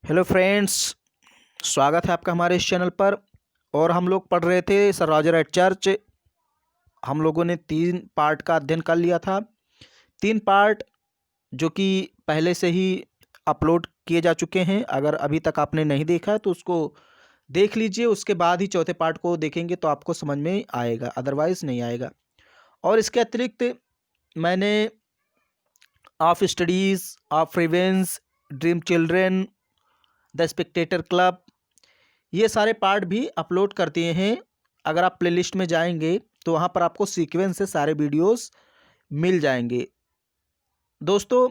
Hello friends, स्वागत है आपका हमारे इस चैनल पर। और हम लोग पढ़ रहे थे सर रॉजर एट चर्च। हम लोगों ने 3 पार्ट का अध्ययन कर लिया था। 3 पार्ट जो कि पहले से ही अपलोड किए जा चुके हैं। अगर अभी तक आपने नहीं देखा है तो उसको देख लीजिए, उसके बाद ही चौथे पार्ट को देखेंगे तो आपको समझ में आएगा, अदरवाइज़ नहीं आएगा। और इसके अतिरिक्त मैंने of studies, of revenge, dream children, the spectator club, ये सारे पार्ट भी अपलोड कर दिए हैं। अगर आप प्लेलिस्ट में जाएंगे तो वहाँ पर आपको सीक्वेंस से सारे वीडियोस मिल जाएंगे। दोस्तों,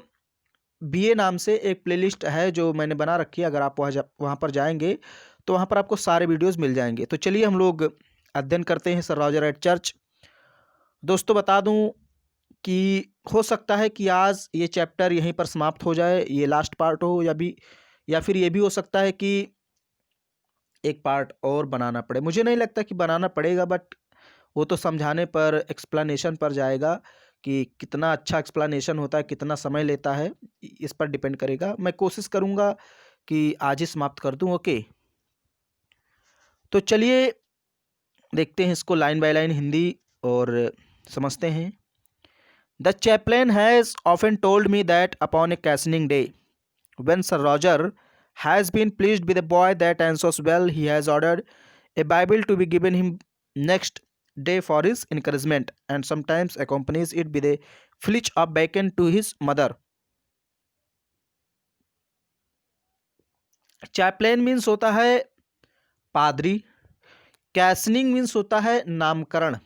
बीए नाम से एक प्लेलिस्ट है जो मैंने बना रखी है। अगर आप वहाँ पर जाएंगे तो वहाँ पर आपको सारे वीडियोस मिल जाएंगे। तो चलिए हम लोग अध्ययन करते हैं सर रॉजर एट चर्च। दोस्तों, बता दूं कि हो सकता है कि आज ये चैप्टर यहीं पर समाप्त हो जाए, ये लास्ट पार्ट हो, या फिर ये भी हो सकता है कि एक पार्ट और बनाना पड़े। मुझे नहीं लगता कि बनाना पड़ेगा, बट वो तो समझाने पर, एक्सप्लेनेशन पर जाएगा कि कितना अच्छा एक्सप्लेनेशन होता है, कितना समय लेता है, इस पर डिपेंड करेगा। मैं कोशिश करूँगा कि आज ही समाप्त कर दूँ। ओके, तो चलिए देखते हैं इसको लाइन बाय लाइन हिंदी और समझते हैं। The chaplain has often told me that upon a christening day when Sir Roger has been pleased with a boy that answers well, he has ordered a Bible to be given him next day for his encouragement, and sometimes accompanies it with a flitch of bacon to his mother. Chaplain means होता है पादरी। कैसनिंग means होता है नामकरण।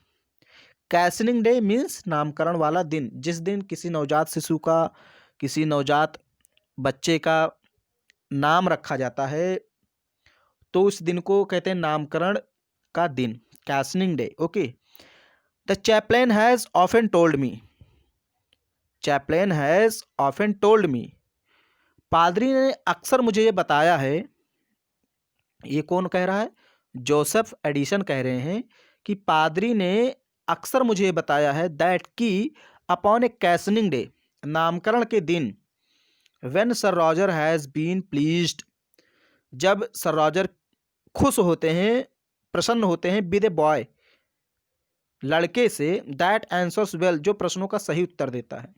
कैसनिंग day means नामकरण वाला दिन, जिस दिन किसी नवजात शिशु का, किसी नवजात बच्चे का नाम रखा जाता है, तो उस दिन को कहते हैं नामकरण का दिन, christening day. Okay, the chaplain has often told me. Chaplain has often told me, पादरी ने अक्सर मुझे ये बताया है। ये कौन कह रहा है? जोसेफ एडिसन कह रहे हैं कि पादरी ने अक्सर मुझे ये बताया है दैट कि अपॉन ए कैसनिंग डे, नामकरण के दिन, when sir Roger has been pleased, जब सर रॉजर खुश होते हैं, प्रसन्न होते हैं, विद ए बॉय, लड़के से, दैट आंसर्स वेल, जो प्रश्नों का सही उत्तर देता है।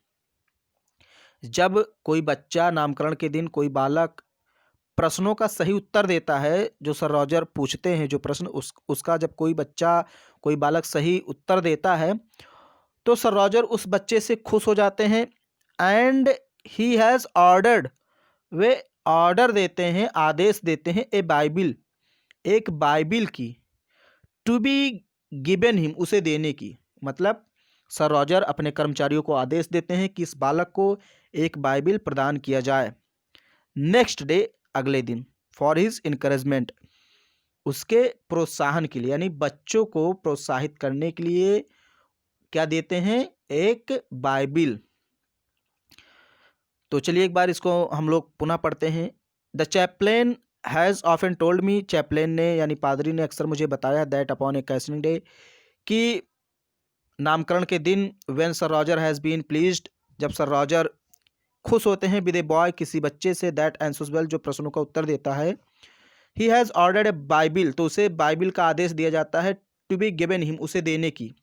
जब कोई बच्चा नामकरण के दिन, कोई बालक प्रश्नों का सही उत्तर देता है, जो सर रॉजर पूछते हैं जो प्रश्न, उसका जब कोई बच्चा, कोई बालक सही उत्तर देता है तो सर रॉजर उस बच्चे से खुश हो जाते हैं। And he has ordered, way order देते हैं, आदेश देते हैं, ए बाइबिल, एक बाइबिल की, टू बी गिवन हिम, उसे देने की। मतलब सर रॉजर अपने कर्मचारियों को आदेश देते हैं कि इस बालक को एक बाइबिल प्रदान किया जाए। नेक्स्ट डे, अगले दिन, फॉर हिज इनकरेजमेंट, उसके प्रोत्साहन के लिए, यानी बच्चों को प्रोत्साहित करने के लिए क्या देते हैं? एक बाइबिल। तो चलिए एक बार इसको हम लोग पुनः पढ़ते हैं। The chaplain has often told me, chaplain ने यानी पादरी ने अक्सर मुझे बताया, that upon a christening day, कि नामकरण के दिन, when sir Roger has been pleased, जब सर रॉजर खुश होते हैं, विद ए बॉय, किसी बच्चे से, दैट आंसर्स वेल, जो प्रश्नों का उत्तर देता है, he has ordered A Bible, तो उसे बाइबिल का आदेश दिया जाता है, टू बी गिवन हिम, उसे देने की।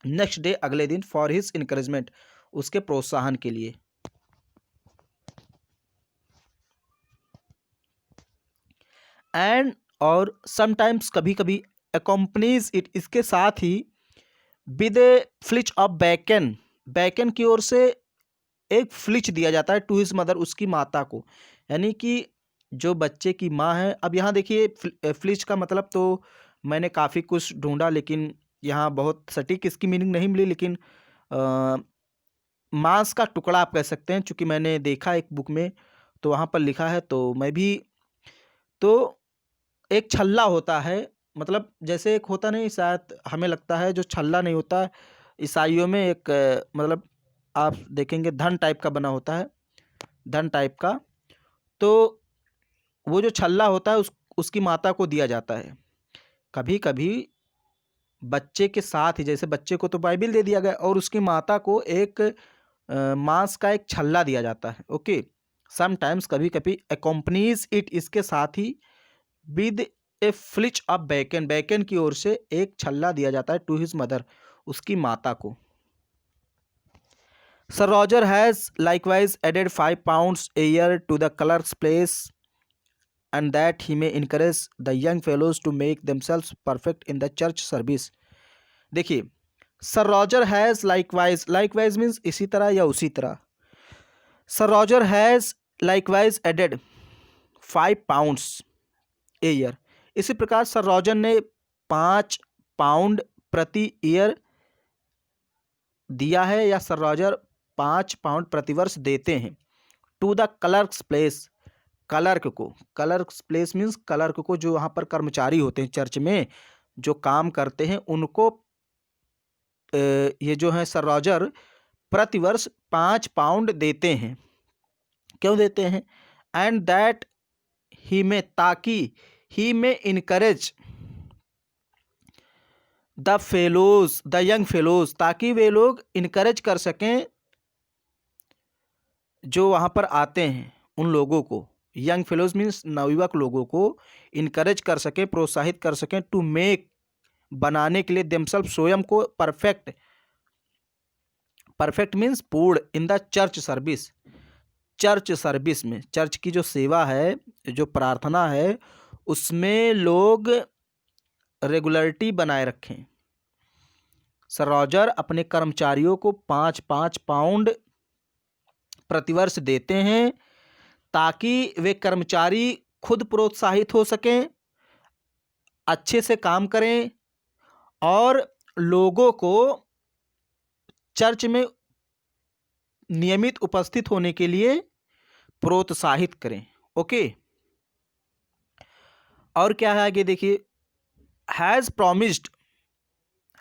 नेक्स्ट डे, अगले दिन, फॉर हिज इनकरेजमेंट, उसके प्रोत्साहन के लिए। एंड, और समटाइम्स, कभी कभी, अकम्पनीज इट, इसके साथ ही, with a flitch of bacon, bacon की ओर से एक फ्लिच दिया जाता है, टू हिज मदर, उसकी माता को, यानी कि जो बच्चे की माँ है। अब यहाँ देखिए, फ्लिच का मतलब तो मैंने काफ़ी कुछ ढूंढा, लेकिन यहाँ बहुत सटीक इसकी मीनिंग नहीं मिली, लेकिन मांस का टुकड़ा आप कह सकते हैं, चूँकि मैंने देखा एक बुक में तो वहाँ पर लिखा है, तो मैं भी, तो एक छल्ला होता है, मतलब जैसे एक होता नहीं, शायद हमें लगता है जो छल्ला नहीं होता ईसाइयों में, एक मतलब आप देखेंगे धन टाइप का बना होता है, धन टाइप का, तो वो जो छल्ला होता है उसकी माता को दिया जाता है। कभी कभी बच्चे के साथ ही, जैसे बच्चे को तो बाइबिल दे दिया गया, और उसकी माता को एक मांस का एक छल्ला दिया जाता है। ओके, समटाइम्स कभी कभी, accompanies इट इसके साथ ही, with a flitch of bacon, bacon की ओर से एक छल्ला दिया जाता है, टू हिज मदर, उसकी माता को। Sir Roger has likewise added 5 pounds a year to the clerk's place, and that he may encourage the young fellows to make themselves perfect in the church service। देखिए, sir Roger has likewise, likewise means इसी तरह या उसी तरह। Sir Roger has likewise added 5 pounds a year, इसी प्रकार sir Roger ने 5 pound प्रति ईयर दिया है, या सर रॉजर 5 पाउंड प्रतिवर्ष देते हैं, to the clerk's place, clerk को, क्लर्क्स प्लेस मीन्स क्लर्क को, जो वहाँ पर कर्मचारी होते हैं चर्च में जो काम करते हैं उनको ये जो है सर रॉजर प्रतिवर्ष 5 पाउंड देते हैं। क्यों देते हैं? एंड दैट ही में, ताकि, ही में encourage the fellows, the young fellows, ताकि वे लोग इनकरेज कर सकें जो वहाँ पर आते हैं उन लोगों को, यंग फेलोज मीन्स नवयुवक लोगों को इनकरेज कर सकें, प्रोत्साहित कर सकें, टू मेक, बनाने के लिए, देमसेल्फ, स्वयं को, परफेक्ट, परफेक्ट मीन्स पूर्ण, in the church service, church service में, चर्च की जो सेवा है, जो प्रार्थना है, उसमें लोग रेगुलरिटी बनाए रखें। सर रॉजर अपने कर्मचारियों को 5-5 पाउंड प्रतिवर्ष देते हैं ताकि वे कर्मचारी खुद प्रोत्साहित हो सकें, अच्छे से काम करें और लोगों को चर्च में नियमित उपस्थित होने के लिए प्रोत्साहित करें। ओके, और क्या है आगे देखिए, हैज़ प्रॉमिस्ड,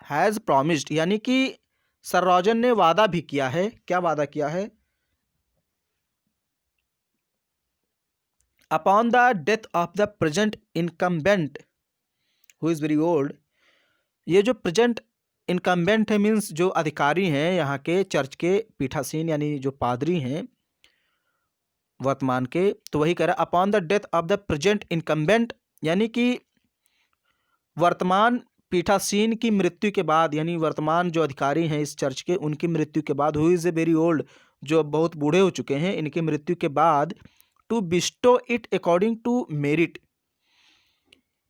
हैज़ प्रॉमिस्ड यानी कि सर रॉजर ने वादा भी किया है। क्या वादा किया है? Upon the death of the present incumbent who is very old, ये जो प्रेजेंट इनकम्बेंट है मीन्स जो अधिकारी हैं यहाँ के चर्च के, पीठासीन यानी जो पादरी हैं वर्तमान के, तो वही कह रहा है upon the death of the present incumbent, यानी कि वर्तमान पीठासीन की मृत्यु के बाद, यानी वर्तमान जो अधिकारी हैं इस चर्च के, उनकी मृत्यु के बाद, who is a very old, जो बहुत बूढ़े हो चुके हैं, इनकी मृत्यु के बाद, to bestow it according to merit,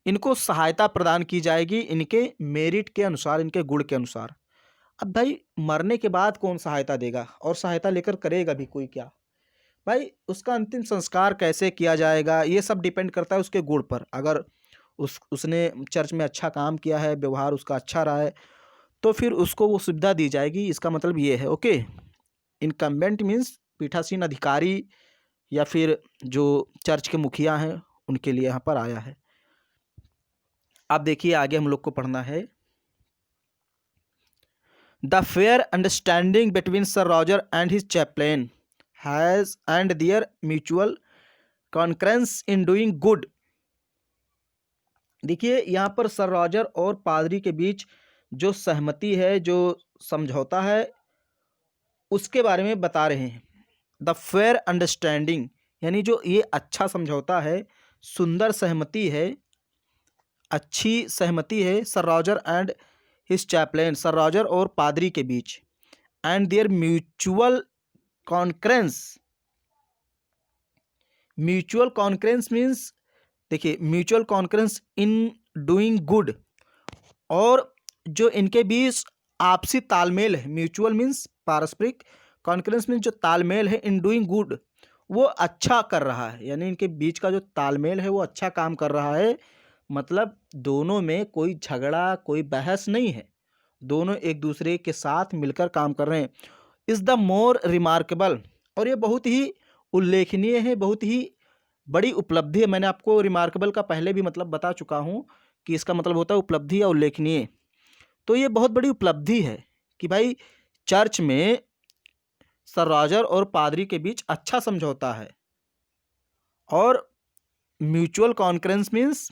इनको सहायता प्रदान की जाएगी इनके मेरिट के अनुसार, इनके गुण के अनुसार। अब भाई मरने के बाद कौन सहायता देगा, और सहायता लेकर करेगा भी कोई क्या? भाई उसका अंतिम संस्कार कैसे किया जाएगा ये सब डिपेंड करता है उसके गुण पर। अगर उसने चर्च में अच्छा काम किया है, व्यवहार उसका अच्छा रहा है, तो फिर उसको वो सुविधा दी जाएगी। इसका मतलब ये है। ओके, इनकम्बेंट मीन्स पीठासीन अधिकारी या फिर जो चर्च के मुखिया हैं उनके लिए यहाँ पर आया है। अब देखिए आगे हम लोग को पढ़ना है, the fair understanding between sir Roger and his chaplain has and their mutual concurrence in doing good. देखिए यहाँ पर सर रॉजर और पादरी के बीच जो सहमति है, जो समझौता है, उसके बारे में बता रहे हैं। द फेयर अंडरस्टैंडिंग यानी जो ये अच्छा समझौता है, सुंदर सहमति है, अच्छी सहमति है sir Roger and his chaplain, sir Roger और पादरी के बीच, and their mutual concurrence. Mutual concurrence means, देखिए mutual concurrence in doing good, और जो इनके बीच आपसी तालमेल है, म्यूचुअल मीन्स पारस्परिक, कॉन्करेंस मीन्स जो तालमेल है, इन डूइंग गुड वो अच्छा कर रहा है, यानी इनके बीच का जो तालमेल है वो अच्छा काम कर रहा है। मतलब दोनों में कोई झगड़ा, कोई बहस नहीं है, दोनों एक दूसरे के साथ मिलकर काम कर रहे हैं। इज़ द मोर रिमार्केबल, और ये बहुत ही उल्लेखनीय है, बहुत ही बड़ी उपलब्धि है। मैंने आपको रिमार्केबल का पहले भी मतलब बता चुका हूँ कि इसका मतलब होता है उपलब्धि या उल्लेखनीय। तो ये बहुत बड़ी उपलब्धि है कि भाई चर्च में सर रॉजर और पादरी के बीच अच्छा समझौता है, और म्यूचुअल कॉन्करेंस मीन्स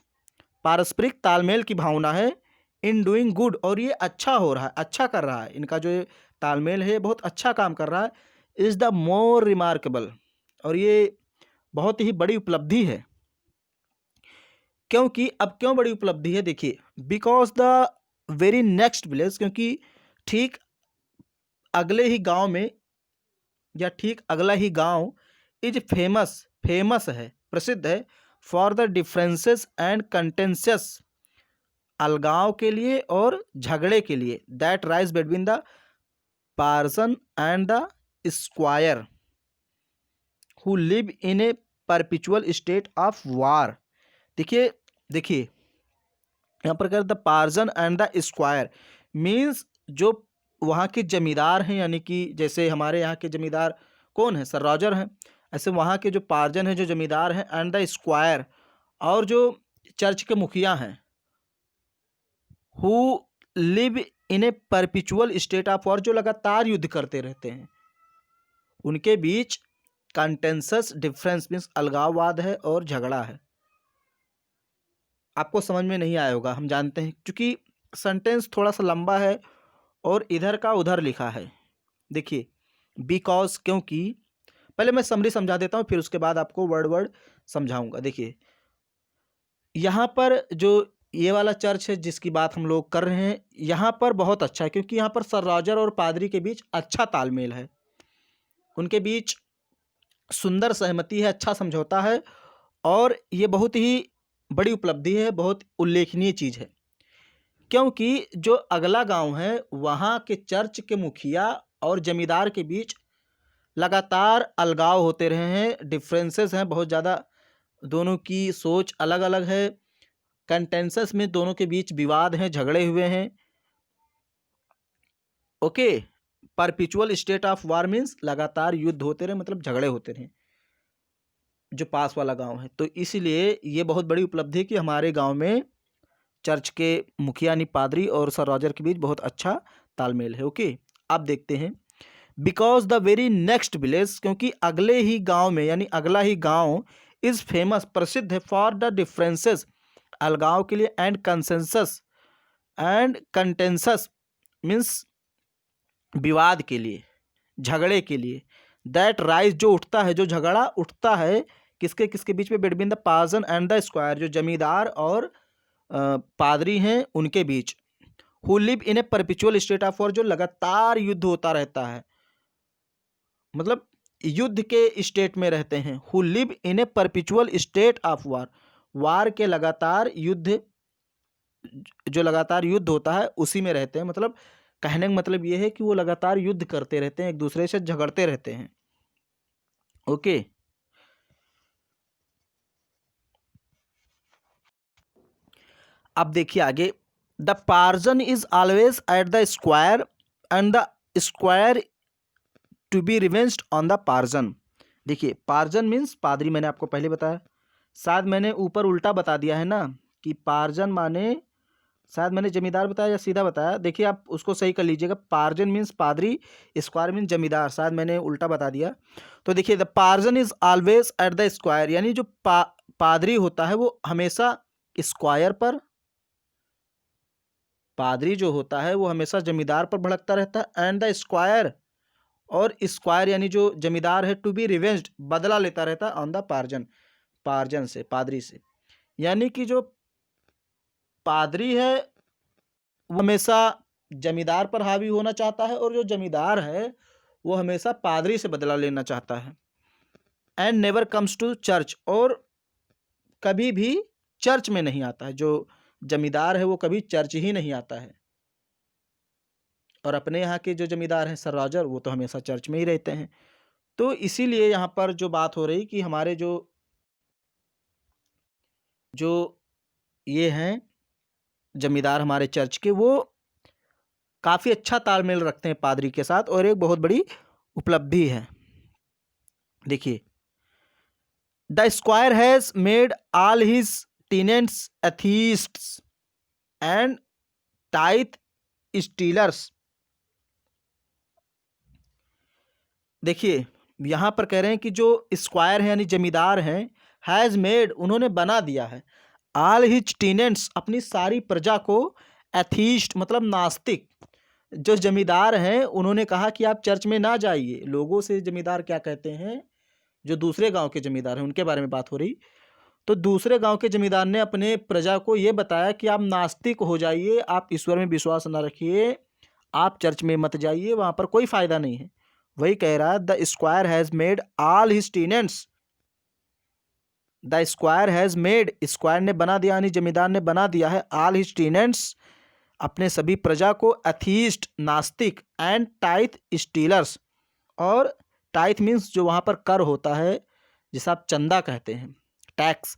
पारस्परिक तालमेल की भावना है, इन डूइंग गुड, और ये अच्छा हो रहा है, अच्छा कर रहा है, इनका जो तालमेल है बहुत अच्छा काम कर रहा है। इज़ द मोर रिमार्केबल, और ये बहुत ही बड़ी उपलब्धि है। क्योंकि अब क्यों बड़ी उपलब्धि है, देखिए, because the very next village, क्योंकि ठीक अगले ही गांव में या ठीक अगला ही गांव इज फेमस है, प्रसिद्ध है, for the differences and contentious, अलगाव के लिए और झगड़े के लिए, that rise between the parson and the squire who live in a perpetual state of war. देखिए देखिए यहाँ पर कहते the parson and the squire means जो वहाँ के जमींदार हैं, यानी कि जैसे हमारे यहाँ के जमींदार कौन है, सर रॉजर हैं, ऐसे वहाँ के जो पार्जन हैं, जो जमींदार हैं, एंड द स्क्वायर, और जो चर्च के मुखिया हैं, who live in a perpetual state of war, जो लगातार युद्ध करते रहते हैं, उनके बीच कंटेंसस डिफरेंस मीन्स अलगाववाद है और झगड़ा है। आपको समझ में नहीं आया होगा, हम जानते हैं, क्योंकि सेंटेंस थोड़ा सा लंबा है और इधर का उधर लिखा है। देखिए बिकॉज, क्योंकि, पहले मैं समरी समझा देता हूँ, फिर उसके बाद आपको वर्ड समझाऊंगा। देखिए यहाँ पर जो ये वाला चर्च है जिसकी बात हम लोग कर रहे हैं, यहाँ पर बहुत अच्छा है, क्योंकि यहाँ पर सर रॉजर और पादरी के बीच अच्छा तालमेल है, उनके बीच सुंदर सहमति है, अच्छा समझौता है, और ये बहुत ही बड़ी उपलब्धि है, बहुत उल्लेखनीय चीज़ है। क्योंकि जो अगला गांव है वहाँ के चर्च के मुखिया और जमींदार के बीच लगातार अलगाव होते रहे हैं, डिफरेंसेस हैं बहुत ज़्यादा, दोनों की सोच अलग अलग है, कंटेंसस में दोनों के बीच विवाद हैं, झगड़े हुए हैं। Okay, perpetual state of war means लगातार युद्ध होते रहे, मतलब झगड़े होते रहे जो पास वाला गांव है। तो इसलिए ये बहुत बड़ी उपलब्धि कि हमारे गांव में चर्च के मुखिया यानी पादरी और सर रॉजर के बीच बहुत अच्छा तालमेल है। ओके, अब देखते हैं because the very next village, क्योंकि अगले ही गांव में यानी अगला ही गांव इज फेमस, प्रसिद्ध है, फॉर द डिफरेंसेस, अलगाव के लिए, एंड कंसेंसस एंड कंटेंसस मीन्स विवाद के लिए, झगड़े के लिए, दैट राइज जो उठता है, जो झगड़ा उठता है किसके किसके बीच में, between the parson and the squire, जो जमींदार और पादरी हैं उनके बीच, who live in a perpetual state of war, जो लगातार युद्ध होता रहता है, मतलब युद्ध के स्टेट में रहते हैं, who live in a perpetual state of war, war के लगातार युद्ध, जो लगातार युद्ध होता है उसी में रहते हैं, मतलब कहने का मतलब ये है कि वो लगातार युद्ध करते रहते हैं, एक दूसरे से झगड़ते रहते हैं। ओके, अब देखिए आगे, the parson is always at the squire and the squire to be revenged on the parson. देखिए पार्जन मीन्स पादरी, मैंने आपको पहले बताया, शायद मैंने ऊपर उल्टा बता दिया है ना, कि पार्जन माने, शायद मैंने जमींदार बताया या सीधा बताया, देखिए आप उसको सही कर लीजिएगा, पार्जन मीन्स पादरी, स्क्वायर मीन्स जमींदार, शायद मैंने उल्टा बता दिया। तो देखिए the parson is always at the square, यानी जो पादरी होता है वो हमेशा स्क्वायर पर, पादरी जो होता है वो हमेशा जमींदार पर भड़कता रहता है, एंड द स्क्वायर, और स्क्वायर यानी जो जमींदार है, टू बी रिवेंज्ड, बदला लेता रहता है, ऑन द पार्जन, पार्जन से, पादरी से, यानी कि जो पादरी है वो हमेशा जमींदार पर हावी होना चाहता है, और जो जमींदार है वो हमेशा पादरी से बदला लेना चाहता है, and never comes to church, और कभी भी चर्च में नहीं आता है, जो जमींदार है वो कभी चर्च ही नहीं आता है, और अपने यहाँ के जो जमींदार हैं सर रॉजर, वो तो हमेशा चर्च में ही रहते हैं। तो इसीलिए यहाँ पर जो बात हो रही कि हमारे जो ये हैं जमींदार हमारे चर्च के, वो काफ़ी अच्छा तालमेल रखते हैं पादरी के साथ, और एक बहुत बड़ी उपलब्धि है। देखिए the squire has made all his tenants atheists and tithe stealers. देखिए यहाँ पर कह रहे हैं कि जो स्क्वायर हैं यानी जमींदार हैं, हैज़ मेड, उन्होंने बना दिया है, ऑल हिज टेनेंट्स, अपनी सारी प्रजा को, एथीस्ट मतलब नास्तिक, जो जमींदार हैं उन्होंने कहा कि आप चर्च में ना जाइए। लोगों से जमींदार क्या कहते हैं जो दूसरे गांव के जमींदार हैं उनके बारे में बात हो रही। तो दूसरे गांव के जमींदार ने अपने प्रजा को ये बताया कि आप नास्तिक हो जाइए, आप ईश्वर में विश्वास न रखिए, आप चर्च में मत जाइए, वहाँ पर कोई फायदा नहीं है। वही कह रहा है, the square has made all his tenants, the square has made, square ने बना दिया यानी जमींदार ने बना दिया है, ऑल हिज टेनेंट्स, अपने सभी प्रजा को, एथीस्ट नास्तिक, एंड टाइथ स्टीलर्स, और टाइथ मीन्स जो वहाँ पर कर होता है जिसे आप चंदा कहते हैं, टैक्स,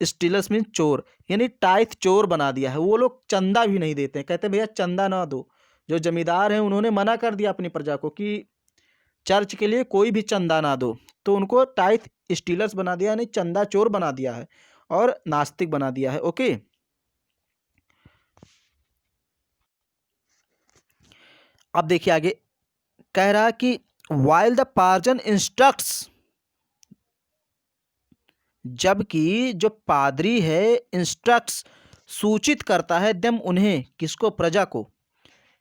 स्टीलर्स मीन्स चोर, यानी टाइथ चोर बना दिया है। वो लोग चंदा भी नहीं देते हैं, कहते हैं भैया चंदा ना दो। जो जमींदार हैं उन्होंने मना कर दिया अपनी प्रजा को कि चर्च के लिए कोई भी चंदा ना दो, तो उनको टाइथ स्टीलर्स बना दिया, यानी चंदा चोर बना दिया है और नास्तिक बना दिया है। ओके, अब देखिए आगे कह रहा कि वाइल द पार्जन इंस्ट्रक्ट्स, जबकि जो पादरी है इंस्ट्रक्ट्स सूचित करता है, देम उन्हें, किसको, प्रजा को,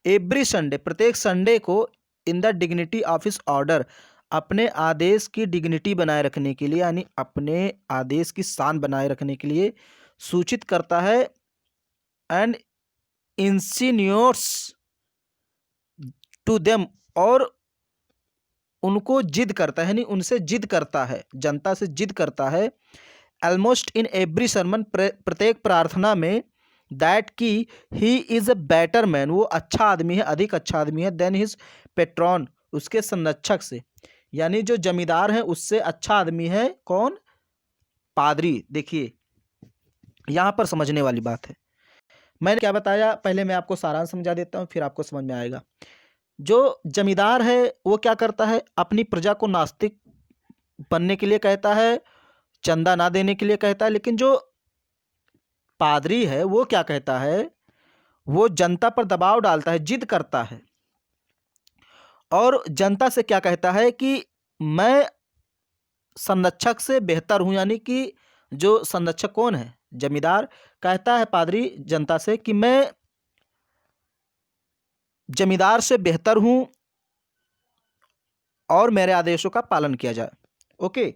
एवरी संडे, प्रत्येक संडे को, in the dignity of his order, अपने आदेश की डिग्निटी बनाए रखने के लिए, यानी अपने आदेश की शान बनाए रखने के लिए सूचित करता है, एंड इंसिन्योट्स टू देम, और उनको जिद करता है, यानी उनसे जिद करता है, जनता से जिद करता है, ऑलमोस्ट इन एवरी सरमन, प्रत्येक प्रार्थना में, दैट की he is a better man, वो अच्छा आदमी है, अधिक अच्छा आदमी है, देन हिज पेट्रॉन, उसके संरक्षक से, यानी जो जमींदार है उससे अच्छा आदमी है कौन, पादरी। देखिए यहाँ पर समझने वाली बात है, मैंने क्या बताया, पहले मैं आपको सारांश समझा देता हूँ फिर आपको समझ में आएगा। जो जमींदार है वो क्या करता है, अपनी प्रजा को नास्तिक बनने के लिए कहता है, चंदा ना देने के लिए कहता है, लेकिन जो पादरी है वो क्या कहता है, वो जनता पर दबाव डालता है, जिद करता है, और जनता से क्या कहता है कि मैं संरक्षक से बेहतर हूं, यानी कि जो संरक्षक कौन है, जमींदार, कहता है पादरी जनता से कि मैं जमींदार से बेहतर हूं और मेरे आदेशों का पालन किया जाए। ओके,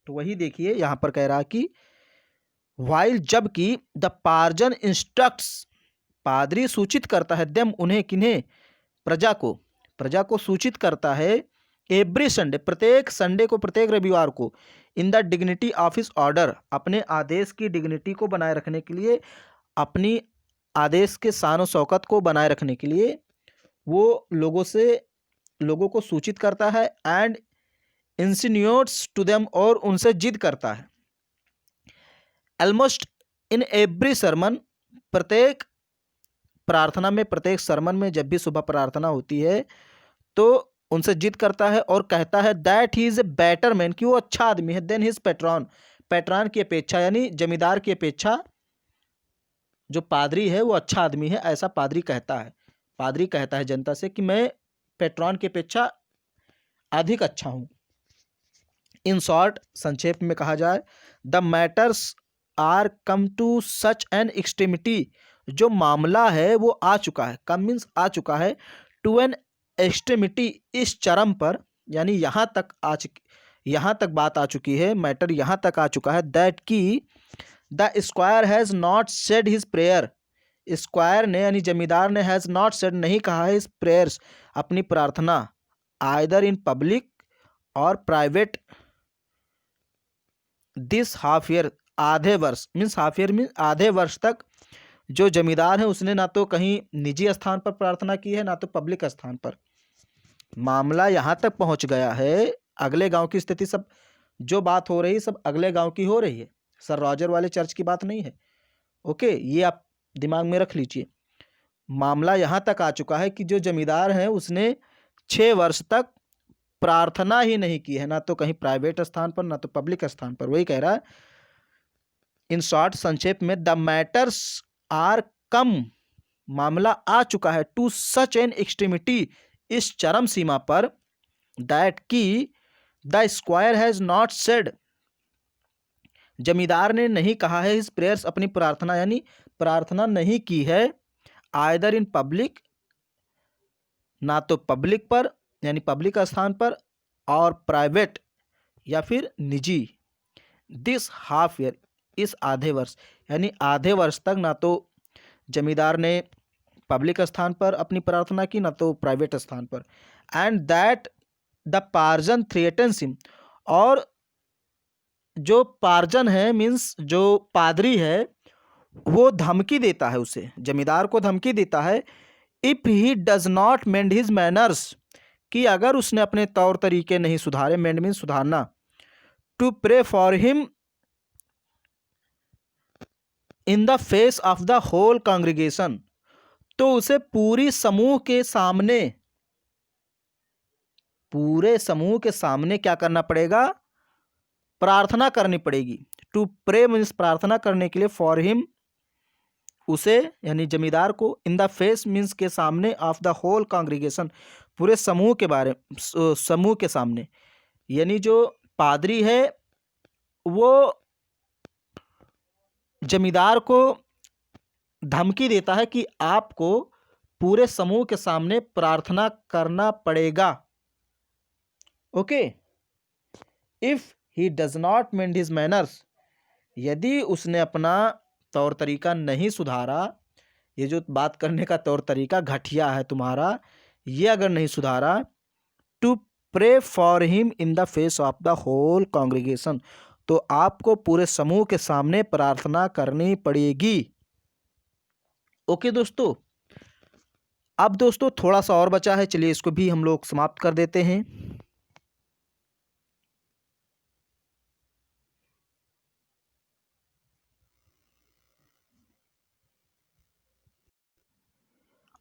तो वही देखिए यहां पर कह रहा कि वाइल, जबकि द पार्जन इंस्ट्रक्ट्स, पादरी सूचित करता है, देम उन्हें, किन्हें, प्रजा को सूचित करता है, एवरी संडे, प्रत्येक संडे को, प्रत्येक रविवार को, in the dignity of his order, अपने आदेश की डिग्निटी को बनाए रखने के लिए, अपनी आदेश के शान और शौकत को बनाए रखने के लिए वो लोगों को सूचित करता है, एंड इंसिन्यूट्स टू देम, और उनसे जिद करता है, ऑलमोस्ट इन एवरी सरमन, प्रत्येक प्रार्थना में, प्रत्येक सरमन में, जब भी सुबह प्रार्थना होती है तो उनसे जिद करता है और कहता है that he is a better man, कि वो अच्छा आदमी है, देन हिज पेट्रॉन, पेट्रॉन की अपेक्षा, यानी जमींदार की अपेक्षा जो पादरी है वो अच्छा आदमी है, ऐसा पादरी कहता है। पादरी कहता है जनता से कि मैं पेट्रॉन की अपेक्षा अधिक अच्छा हूं। इन शॉर्ट, संक्षेप में कहा जाए, the matters are come to such an extremity, जो मामला है वो आ चुका है, कम मीन्स आ चुका है, टू एन एक्सट्रीमिटी, इस चरम पर, यानी यहाँ तक बात आ चुकी है, मैटर यहाँ तक आ चुका है, दैट की the square has not said his prayer, square ने यानी जमींदार ने, हैज़ नॉट सेड, नहीं कहा है, हिज प्रेयर्स, अपनी प्रार्थना, आइदर इन पब्लिक और प्राइवेट, दिस हाफ ईयर, आधे वर्ष, मीन्स हाफ ईयर मीन्स आधे वर्ष तक जो जमींदार है उसने ना तो कहीं निजी स्थान पर प्रार्थना की है ना तो पब्लिक स्थान पर। मामला यहाँ तक पहुँच गया है, अगले गांव की स्थिति, सब जो बात हो रही है सब अगले गांव की हो रही है, सर रॉजर वाले चर्च की बात नहीं है। ओके, ये आप दिमाग में रख लीजिए। मामला यहाँ तक आ चुका है कि जो जमींदार है उसने 6 वर्ष तक प्रार्थना ही नहीं की है, ना तो कहीं प्राइवेट स्थान पर ना तो पब्लिक स्थान पर। वही कह रहा है, इन शॉर्ट, संक्षेप में, द मैटर्स आर कम, मामला आ चुका है, टू सच एन एक्सट्रीमिटी, इस चरम सीमा पर, दैट की the squire has not said, जमींदार ने नहीं कहा है, हिज प्रेयर्स, अपनी प्रार्थना, यानी प्रार्थना नहीं की है, आइदर इन पब्लिक, ना तो पब्लिक पर यानी पब्लिक स्थान पर, और प्राइवेट या फिर निजी। दिस हाफ ईयर, इस आधे वर्ष, यानी आधे वर्ष तक ना तो जमींदार ने पब्लिक स्थान पर अपनी प्रार्थना की, ना तो प्राइवेट स्थान पर। And that the pageant threatens him, और जो पार्जन है मीन्स जो पादरी है वो धमकी देता है उसे, जमींदार को धमकी देता है, if he does not mend his manners, कि अगर उसने अपने तौर तरीके नहीं सुधारे, मेंड मीन्स सुधारना, to pray for him in the face of the whole congregation, तो उसे पूरी समूह के सामने, पूरे समूह के सामने क्या करना पड़ेगा, प्रार्थना करनी पड़ेगी। टू प्रे मीन्स प्रार्थना करने के लिए, फॉर हिम उसे यानी जमींदार को, इन द फेस मीन्स के सामने, ऑफ द होल कांग्रीगेशन पूरे समूह के बारे, समूह के सामने, यानी जो पादरी है वो जमींदार को धमकी देता है कि आपको पूरे समूह के सामने प्रार्थना करना पड़ेगा। Okay, if he does not mend his manners, यदि उसने अपना तौर तरीका नहीं सुधारा, ये जो बात करने का तौर तरीका घटिया है तुम्हारा, ये अगर नहीं सुधारा, to pray for him in the face of the whole congregation, तो आपको पूरे समूह के सामने प्रार्थना करनी पड़ेगी। ओके दोस्तों, अब दोस्तों थोड़ा सा और बचा है, चलिए इसको भी हम लोग समाप्त कर देते हैं।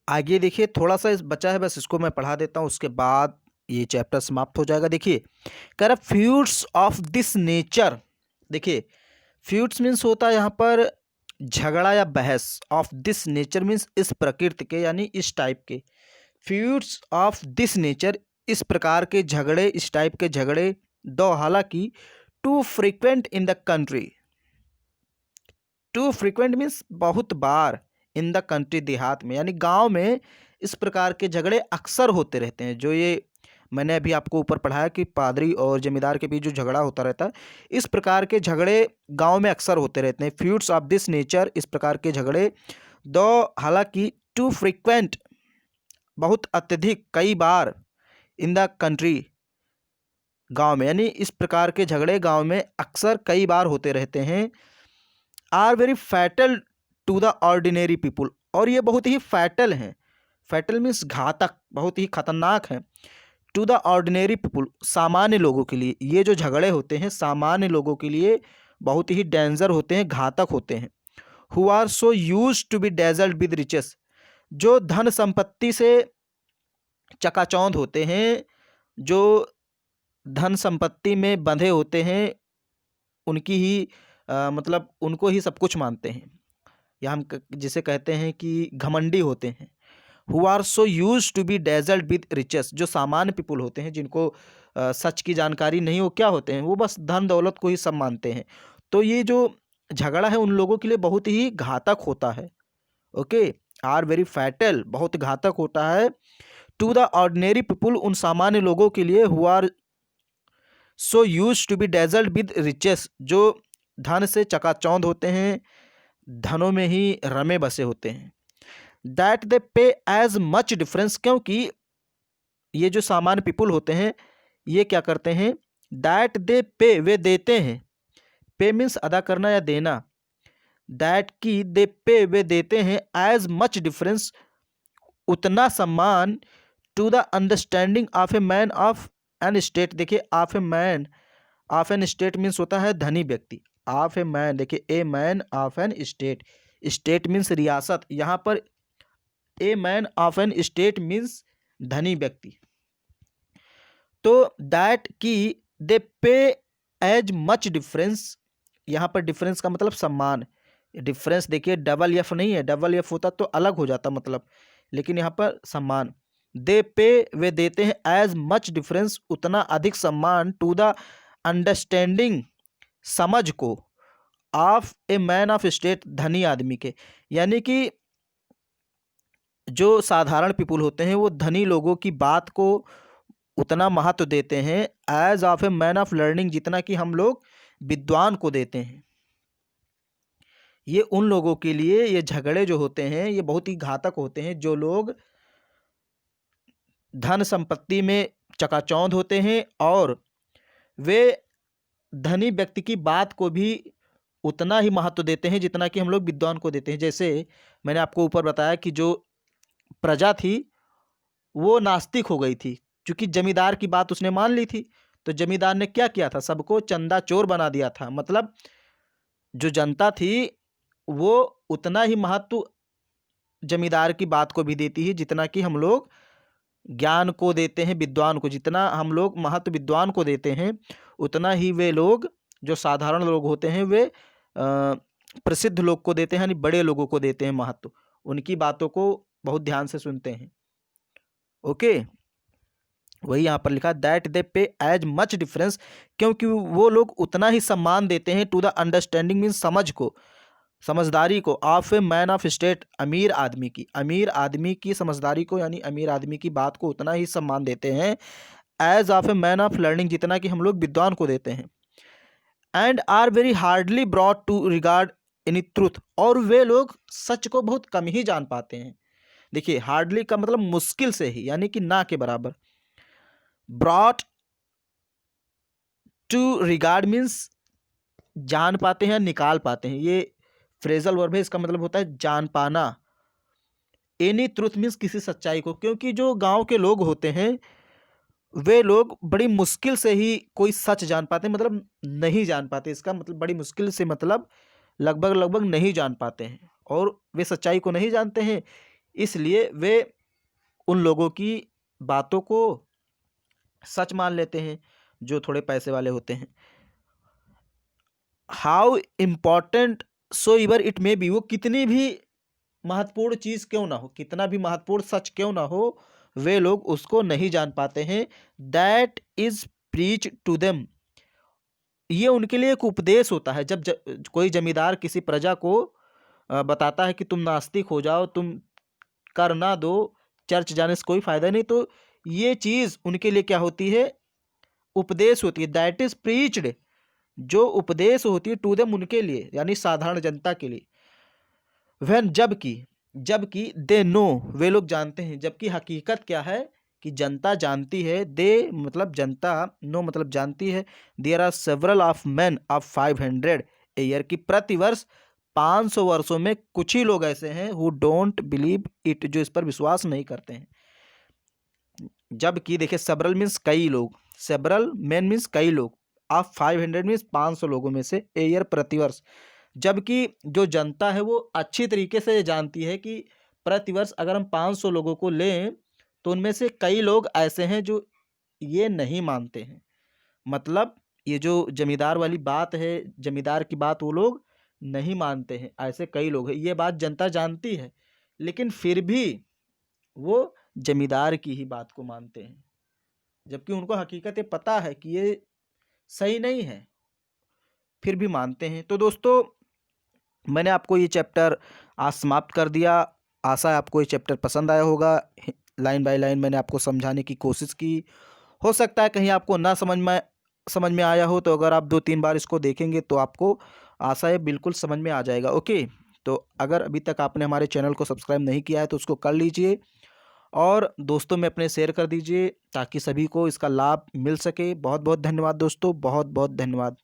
आगे देखिए, थोड़ा सा इस बचा है, बस इसको मैं पढ़ा देता हूँ, उसके बाद ये चैप्टर समाप्त हो जाएगा। देखिए, कह रहा फ्यूड्स ऑफ दिस नेचर, देखिए फ्यूड्स मीन्स होता है यहाँ पर झगड़ा या बहस, ऑफ दिस नेचर मीन्स इस प्रकृति के, यानी इस टाइप के। फ्यूड्स ऑफ दिस नेचर, इस प्रकार के झगड़े, इस टाइप के झगड़े, दो हालांकि too frequent in the country, too frequent means बहुत बार, इन द कंट्री देहात में, यानी गांव में इस प्रकार के झगड़े अक्सर होते रहते हैं। जो ये मैंने अभी आपको ऊपर पढ़ाया कि पादरी और जमींदार के बीच जो झगड़ा होता रहता है, इस प्रकार के झगड़े गांव में अक्सर होते रहते हैं। फ्यूड्स ऑफ दिस नेचर, इस प्रकार के झगड़े, दो हालांकि टू फ्रीक्वेंट बहुत अत्यधिक, कई बार, इन द कंट्री गांव में, यानी इस प्रकार के झगड़े गांव में अक्सर कई बार होते रहते हैं। Are very fatal to the ordinary people, और ये बहुत ही फैटल हैं, फैटल मीन्स घातक, बहुत ही खतरनाक हैं। टू द ऑर्डिनरी पीपुल, सामान्य लोगों के लिए ये जो झगड़े होते हैं सामान्य लोगों के लिए बहुत ही डेंजर होते हैं, घातक होते हैं। Who are so used to be dazzled with riches, जो धन संपत्ति से चकाचौंध होते हैं, जो धन संपत्ति में बंधे होते हैं, उनकी ही मतलब उनको ही सब कुछ मानते हैं, या हम जिसे कहते हैं कि घमंडी होते हैं। Who are so used to be dazzled with riches, जो सामान्य पीपुल होते हैं, जिनको सच की जानकारी नहीं हो, क्या होते हैं वो, बस धन दौलत को ही सब मानते हैं। तो ये जो झगड़ा है उन लोगों के लिए बहुत ही घातक होता है। ओके, आर वेरी फैटल, बहुत घातक होता है। टू द ऑर्डिनरी पीपुल, उन सामान्य लोगों के लिए, who are so used to be dazzled with riches, जो धन से चकाचौंध होते हैं, धनों में ही रमे बसे होते हैं। दैट दे पे एज मच डिफरेंस, क्योंकि ये जो सामान्य पीपुल होते हैं ये क्या करते हैं, दैट दे पे, वे देते हैं, पे मीन्स अदा करना या देना, दैट की दे पे, वे देते हैं, एज मच डिफरेंस, उतना सम्मान, to the understanding of a man of an estate. देखिए of a man of an estate means होता है धनी व्यक्ति, ऑफ ए मैन, देखिए a man of an estate, estate means रियासत, यहाँ पर a man of an estate means धनी व्यक्ति। तो दैट की दे पे एज मच डिफरेंस, यहाँ पर डिफरेंस का मतलब सम्मान, डिफरेंस देखिए डबल एफ नहीं है, डबल एफ होता तो अलग हो जाता मतलब, लेकिन यहाँ पर सम्मान, दे पे, वे देते हैं, एज मच डिफरेंस, उतना अधिक सम्मान, टू द अंडरस्टैंडिंग, समझ को, of a man of state, धनी आदमी के, यानी कि जो साधारण पीपुल होते हैं वो धनी लोगों की बात को उतना महत्व देते हैं as of a man of learning, जितना कि हम लोग विद्वान को देते हैं। ये उन लोगों के लिए ये झगड़े जो होते हैं ये बहुत ही घातक होते हैं, जो लोग धन संपत्ति में चकाचौंध होते हैं और वे धनी व्यक्ति की बात को भी उतना ही महत्व देते हैं जितना कि हम लोग विद्वान को देते हैं। जैसे मैंने आपको ऊपर बताया कि जो प्रजा थी वो नास्तिक हो गई थी, क्योंकि जमींदार की बात उसने मान ली थी। तो जमींदार ने क्या किया था, सबको चंदा चोर बना दिया था। मतलब जो जनता थी वो उतना ही महत्व जमींदार की बात को भी देती है जितना कि हम लोग ज्ञान को देते हैं, विद्वान को। जितना हम लोग महत्व विद्वान को देते हैं उतना ही वे लोग जो साधारण लोग होते हैं वे प्रसिद्ध लोग को देते हैं, यानी बड़े लोगों को देते हैं महत्व। उनकी बातों को बहुत ध्यान से सुनते हैं। ओके, वही यहाँ पर लिखा दैट दे पे एज मच डिफरेंस, क्योंकि वो लोग उतना ही सम्मान देते हैं टू द अंडरस्टैंडिंग मीन समझ को, समझदारी को, of a man of state, अमीर आदमी की समझदारी को, यानी अमीर आदमी की बात को उतना ही सम्मान देते हैं as of a man of learning, जितना कि हम लोग विद्वान को देते हैं। And are very hardly brought to regard any truth, और वे लोग सच को बहुत कम ही जान पाते हैं। देखिए हार्डली का मतलब मुश्किल से ही, यानी कि ना के बराबर। ब्रॉट टू रिगार्ड मीन्स जान पाते हैं, निकाल पाते हैं। ये फ्रेजल वर्ब है, इसका मतलब होता है जान पाना। एनी ट्रूथ मीन्स किसी सच्चाई को, क्योंकि जो गांव के लोग होते हैं वे लोग बड़ी मुश्किल से ही कोई सच जान पाते हैं, मतलब नहीं जान पाते। इसका मतलब बड़ी मुश्किल से मतलब लगभग नहीं जान पाते हैं, और वे सच्चाई को नहीं जानते हैं, इसलिए वे उन लोगों की बातों को सच मान लेते हैं जो थोड़े पैसे वाले होते हैं। How important so इवर it may be, वो कितनी भी महत्वपूर्ण चीज़ क्यों ना हो, कितना भी महत्वपूर्ण सच क्यों ना हो, वे लोग उसको नहीं जान पाते हैं। That is preach to them, ये उनके लिए एक उपदेश होता है। जब कोई जमींदार किसी प्रजा को बताता है कि तुम नास्तिक हो जाओ, तुम कर ना दो, चर्च जाने से कोई फायदा नहीं, तो ये चीज़ उनके लिए क्या होती है, उपदेश होती है। दैट इज प्रीच्ड, जो उपदेश होती है टू देम, उनके लिए, यानी साधारण जनता के लिए। व्हेन, जबकि दे नो, वे लोग जानते हैं। जबकि हकीकत क्या है कि जनता जानती है, दे मतलब जनता, नो मतलब जानती है। There are several of man of 500 a year, की प्रतिवर्ष 500 वर्षों में कुछ ही लोग ऐसे हैं हु डोंट बिलीव इट, जो इस पर विश्वास नहीं करते हैं। जबकि देखिए सेवरल मीन्स कई लोग, सेवरल मैन मीन्स कई लोग, ऑफ 500 मीन्स 500 लोगों में से, ए ईयर प्रतिवर्ष। जबकि जो जनता है वो अच्छी तरीके से ये जानती है कि प्रतिवर्ष अगर हम 500 लोगों को लें तो उनमें से कई लोग ऐसे हैं जो ये नहीं मानते हैं। मतलब ये जो जमींदार वाली बात है, जमींदार की बात वो लोग नहीं मानते हैं, ऐसे कई लोग हैं। ये बात जनता जानती है, लेकिन फिर भी वो जमींदार की ही बात को मानते हैं, जबकि उनको हकीकत ये पता है कि ये सही नहीं है, फिर भी मानते हैं। तो दोस्तों मैंने आपको ये चैप्टर आज समाप्त कर दिया। आशा है आपको ये चैप्टर पसंद आया होगा। लाइन बाय लाइन मैंने आपको समझाने की कोशिश की। हो सकता है कहीं आपको ना समझ में आया हो, तो अगर आप 2-3 बार इसको देखेंगे तो आपको आशा है बिल्कुल समझ में आ जाएगा। ओके, तो अगर अभी तक आपने हमारे चैनल को सब्सक्राइब नहीं किया है तो उसको कर लीजिए, और दोस्तों में अपने शेयर कर दीजिए ताकि सभी को इसका लाभ मिल सके। बहुत बहुत धन्यवाद दोस्तों, बहुत बहुत धन्यवाद।